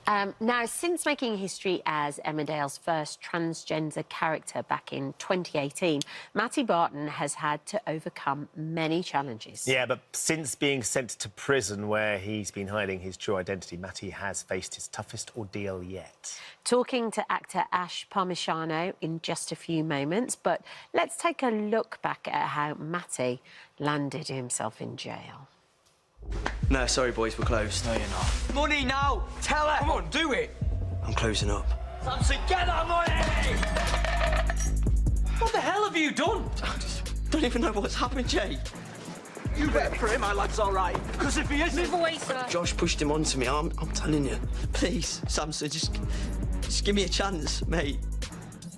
Now, since making history as Emmerdale's first transgender character back in 2018, Matty Barton has had to overcome many challenges. Yeah, but since being sent to prison where he's been hiding his true identity, Matty has faced his toughest ordeal yet. Talking to actor Ash Parmigiano in just a few moments, but let's take a look back at how Matty landed himself in jail. No, sorry, boys, we're closed. No, you're not. Money now! Tell her! Come on, do it! I'm closing up. Samson, get that money! What the hell have you done? I just don't even know what's happened, Jay. You bet for him, my lad's all right. Because if he isn't... Move away, sir. Josh pushed him onto me. I'm telling you. Please, Samson, just give me a chance, mate.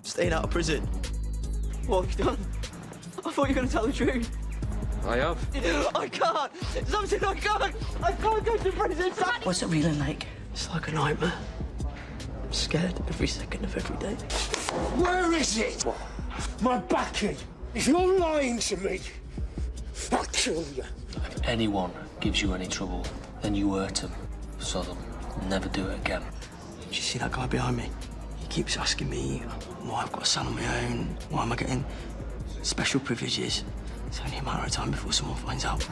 Staying out of prison. What have you done? I thought you were going to tell the truth. I have. I can't! Samson, I can't! I can't go to prison! What's it really like? It's like a nightmare. I'm scared every second of every day. Where is it? What? My backing. If you're lying to me, I'll kill you. If anyone gives you any trouble, then you hurt them, so they'll never do it again. Do you see that guy behind me? He keeps asking me why I've got a son on my own, why am I getting special privileges. It's only a matter of time before someone finds out.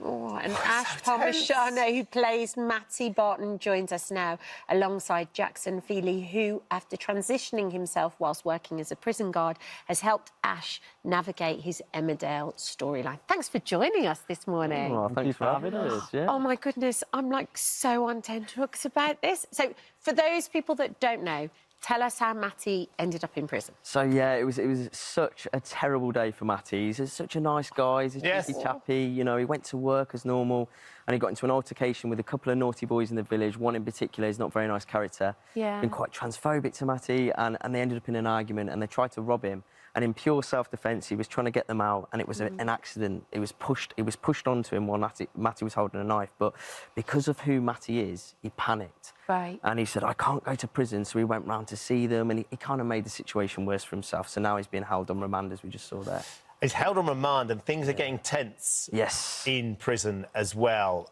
Oh, and Ash Parmigiano, who plays Matty Barton, joins us now alongside Jackson Feely, who, after transitioning himself whilst working as a prison guard, has helped Ash navigate his Emmerdale storyline. Thanks for joining us this morning. Oh, thanks for having us. Yeah. Oh, my goodness, I'm, like, so on tenterhooks about this. So, for those people that don't know, tell us how Matty ended up in prison. So, yeah, it was such a terrible day for Matty. He's such a nice guy. He's a cheeky chappy. You know, he went to work as normal and he got into an altercation with a couple of naughty boys in the village. One in particular is not a very nice character. Yeah. Been quite transphobic to Matty, and they ended up in an argument and they tried to rob him. And in pure self-defence, he was trying to get them out, and it was an accident. It was pushed onto him while Matty was holding a knife. But because of who Matty is, he panicked. Right. And he said, I can't go to prison. So he went round to see them, and he kind of made the situation worse for himself. So now he's being held on remand, as we just saw there. He's held on remand and things are getting tense in prison as well.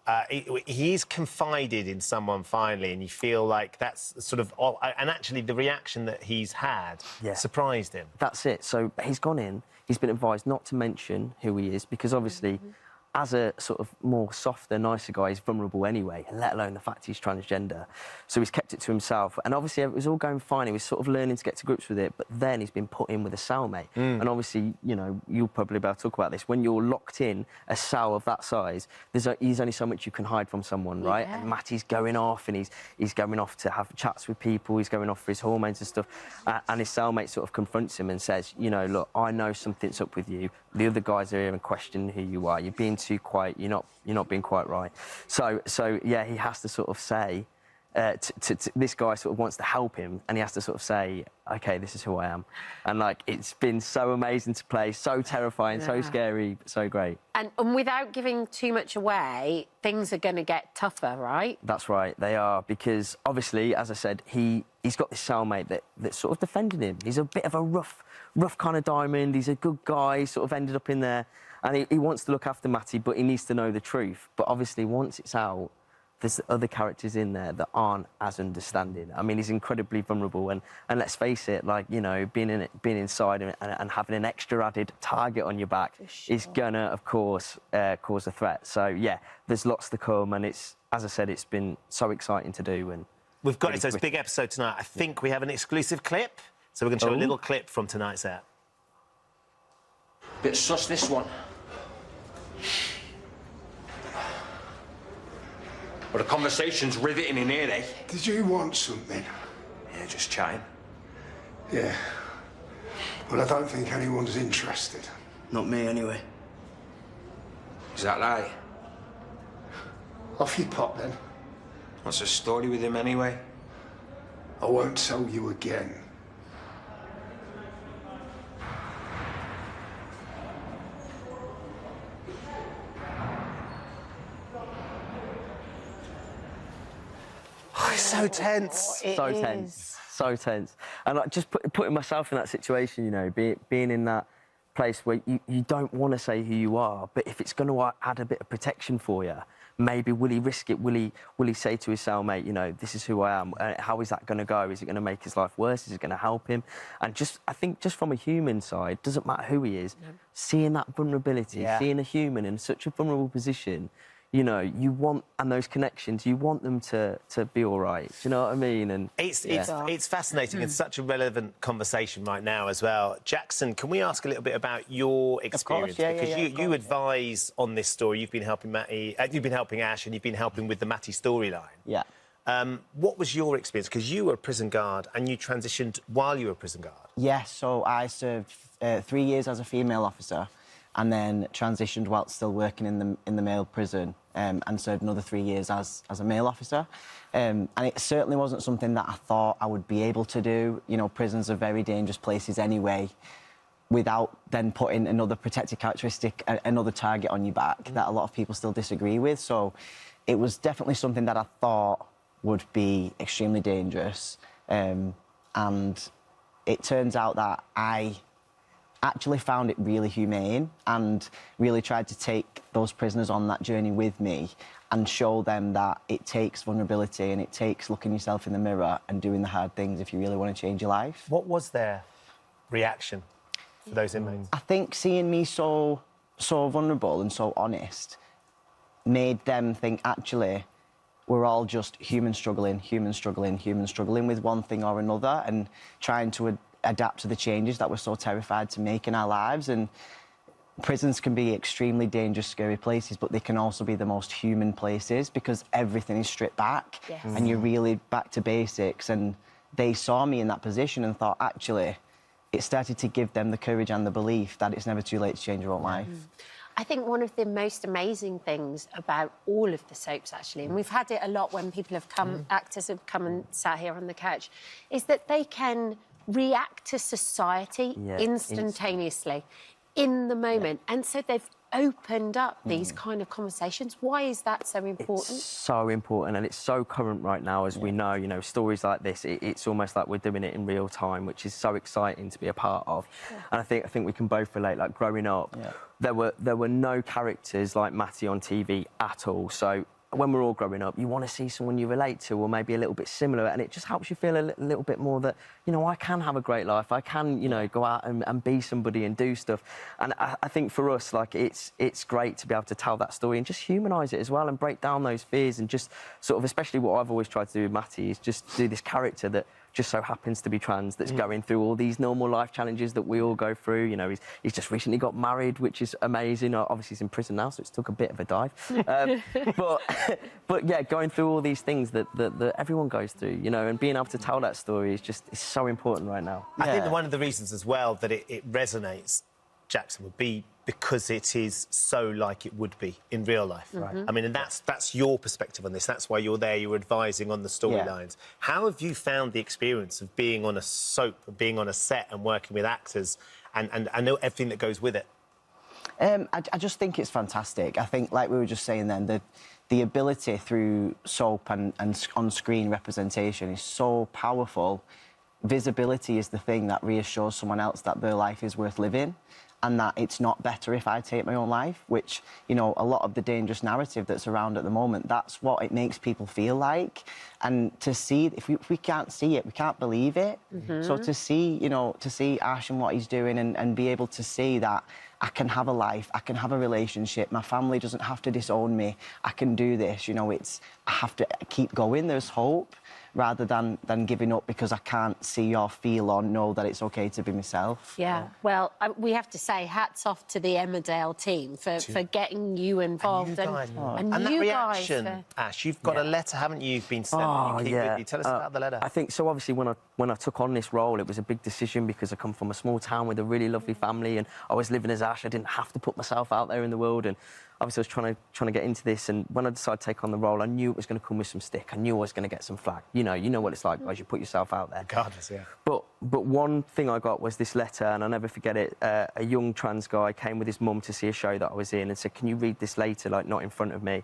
He's confided in someone finally, and you feel like that's sort of... And actually, the reaction that he's had surprised him. That's it. So he's gone in. He's been advised not to mention who he is because, obviously, as a sort of more softer, nicer guy, he's vulnerable anyway, let alone the fact he's transgender. So he's kept it to himself. And obviously, it was all going fine. He was sort of learning to get to grips with it. But then he's been put in with a cellmate. And obviously, you know, you'll probably be able to talk about this. When you're locked in a cell of that size, there's only so much you can hide from someone, right? And Matty's going off, and he's going off to have chats with people. He's going off for his hormones and stuff. And his cellmate sort of confronts him and says, you know, look, I know something's up with you. The other guys are here and questioning who you are. You're being too quiet. You're not being quite right. So yeah, he has to sort of say, this guy sort of wants to help him, and he has to sort of say, OK, this is who I am. And, like, it's been so amazing to play, so terrifying, so scary, but so great. And without giving too much away, things are going to get tougher, right? That's right, they are, because, obviously, as I said, he's got this cellmate that sort of defended him. He's a bit of a rough kind of diamond. He's a good guy. He sort of ended up in there. And he wants to look after Matty, but he needs to know the truth. But obviously, once it's out, there's other characters in there that aren't as understanding. I mean, he's incredibly vulnerable. And let's face it, like, you know, being inside and having an extra added target on your back is gonna, of course, cause a threat. So, yeah, there's lots to come. And it's, as I said, it's been so exciting to do. And we've got it's a big episode tonight. I think we have an exclusive clip. So we're going to show a little clip from tonight's app. Bit sus, this one. But the conversation's riveting in here, eh? Did you want something? Yeah, just chatting. Yeah. Well, I don't think anyone's interested. Not me, anyway. Is that right? Off you pop, then. What's the story with him, anyway? I won't tell you again. So tense. So tense. And like, just putting myself in that situation, you know, being in that place where you don't want to say who you are, but if it's going to add a bit of protection for you, maybe will he risk it? Will he say to his cellmate, you know, this is who I am? How is that going to go? Is it going to make his life worse? Is it going to help him? And I think just from a human side, doesn't matter who he is, seeing that vulnerability, seeing a human in such a vulnerable position, you know, and those connections, you want them to be all right. Do you know what I mean? And it's fascinating. It's such a relevant conversation right now as well. Jackson, can we ask a little bit about your experience? Because you advise on this story. You've been helping Matty, you've been helping Ash, and you've been helping with the Matty storyline. Yeah. What was your experience? Because you were a prison guard and you transitioned while you were a prison guard. Yes, so I served 3 years as a female officer, and then transitioned whilst still working in the male prison, and served another 3 years as a male officer. And it certainly wasn't something that I thought I would be able to do. You know, prisons are very dangerous places anyway, without then putting another protected characteristic, another target on your back that a lot of people still disagree with. So it was definitely something that I thought would be extremely dangerous. And it turns out that I actually found it really humane and really tried to take those prisoners on that journey with me and show them that it takes vulnerability and it takes looking yourself in the mirror and doing the hard things if you really want to change your life. What was their reaction for those inmates? I think seeing me so vulnerable and so honest made them think, actually, we're all just humans struggling with one thing or another and trying to adapt to the changes that we're so terrified to make in our lives. And prisons can be extremely dangerous, scary places, but they can also be the most human places because everything is stripped back and you're really back to basics. And they saw me in that position and thought, actually, it started to give them the courage and the belief that it's never too late to change your own life. I think one of the most amazing things about all of the soaps, actually, and we've had it a lot when people have come, actors have come and sat here on the couch, is that they can react to society instantaneously, in the moment. And so they've opened up these kind of conversations. Why is that so important? It's so important, and it's so current right now, as we know. You know, stories like this, it's almost like we're doing it in real time, which is so exciting to be a part of. And I think we can both relate. Like growing up, there were no characters like Matty on TV at all. So when we're all growing up, you want to see someone you relate to or maybe a little bit similar, and it just helps you feel a little bit more that, you know, I can have a great life. I can, you know, go out and be somebody and do stuff. And I think for us, like, it's great to be able to tell that story and just humanise it as well and break down those fears and just sort of, especially what I've always tried to do with Matty, is just do this character that just so happens to be trans, that's going through all these normal life challenges that we all go through. You know, he's just recently got married, which is amazing. Obviously, he's in prison now, so it's took a bit of a dive. But yeah, going through all these things that everyone goes through, you know, and being able to tell that story is so important right now. I think one of the reasons as well that it resonates, Jackson, would be because it is so like it would be in real life. Right. I mean, and that's your perspective on this. That's why you're there, you're advising on the storylines. How have you found the experience of being on a soap, being on a set and working with actors and I know everything that goes with it? I just think it's fantastic. I think, like we were just saying then, the ability through soap and on-screen representation is so powerful. Visibility is the thing that reassures someone else that their life is worth living and that it's not better if I take my own life, which, you know, a lot of the dangerous narrative that's around at the moment, that's what it makes people feel like. And to see, if we can't see it, we can't believe it. So to see, you know, to see Ash and what he's doing and be able to see that I can have a life, I can have a relationship, my family doesn't have to disown me, I can do this, you know, I have to keep going, there's hope, rather than giving up because I can't see or feel or know that it's okay to be myself. Yeah, well, we have to say hats off to the Emmerdale team for getting you involved. And that reaction, Ash, you've got a letter, haven't you, been sent? Tell us about the letter. I think so. Obviously, when I took on this role, it was a big decision because I come from a small town with a really lovely family, and I was living as Ash. I didn't have to put myself out there in the world, and obviously I was trying to get into this. And when I decided to take on the role, I knew it was going to come with some stick. I knew I was going to get some flack. You know what it's like, guys. You put yourself out there. Regardless, yeah. But one thing I got was this letter, and I'll never forget it. A young trans guy came with his mum to see a show that I was in and said, "Can you read this later, like not in front of me?"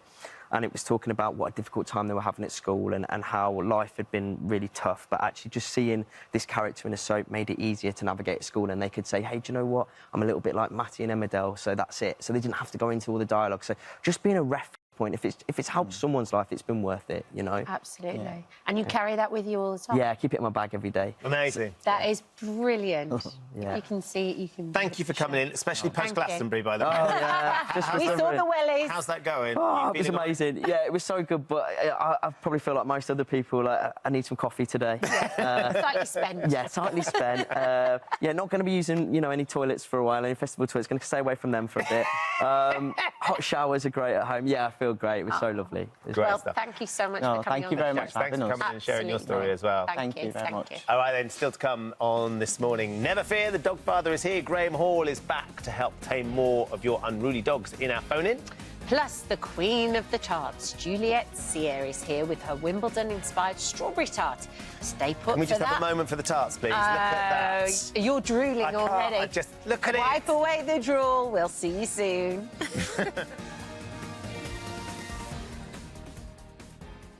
And it was talking about what a difficult time they were having at school and how life had been really tough, but actually just seeing this character in a soap made it easier to navigate at school, and they could say, hey, do you know what? I'm a little bit like Matty and Emmerdale, so that's it. So they didn't have to go into all the dialogue. So just being a refuge point. If it's helped someone's life, it's been worth it, you know? Absolutely. Yeah. And you carry that with you all the time? Yeah, I keep it in my bag every day. Amazing. That is brilliant. Yeah. You can see it, you can... Thank you for coming in, especially Thank you. post-Glastonbury, by the way. Oh, yeah. Just We saw remembering. the wellies. How's that going? Oh, You it was feeling all right? amazing. Yeah, it was so good, but I probably feel like most other people, like, I need some coffee today. Slightly spent. Yeah, tightly spent. Yeah, not going to be using, you know, any toilets for a while, any festival toilets. Going to stay away from them for a bit. Hot showers are great at home. Yeah, I feel great. It was so lovely. It was Great Well, stuff. thank you so much No, for coming thank you on very the much show. for Thanks for having coming us. in and sharing your Absolutely. story as well. Thank Thank you very much. you. All right, then, still to come on this morning. Never fear, the dog father is here. Graham Hall is back to help tame more of your unruly dogs in our phone-in. Plus, the queen of the tarts, Juliette Sear, is here with her Wimbledon-inspired strawberry tart. Stay put Can we for just that. have a moment for the tarts, please? Look at that. You're drooling I can't, already. I just look at it. Wipe away the drool. We'll see you soon.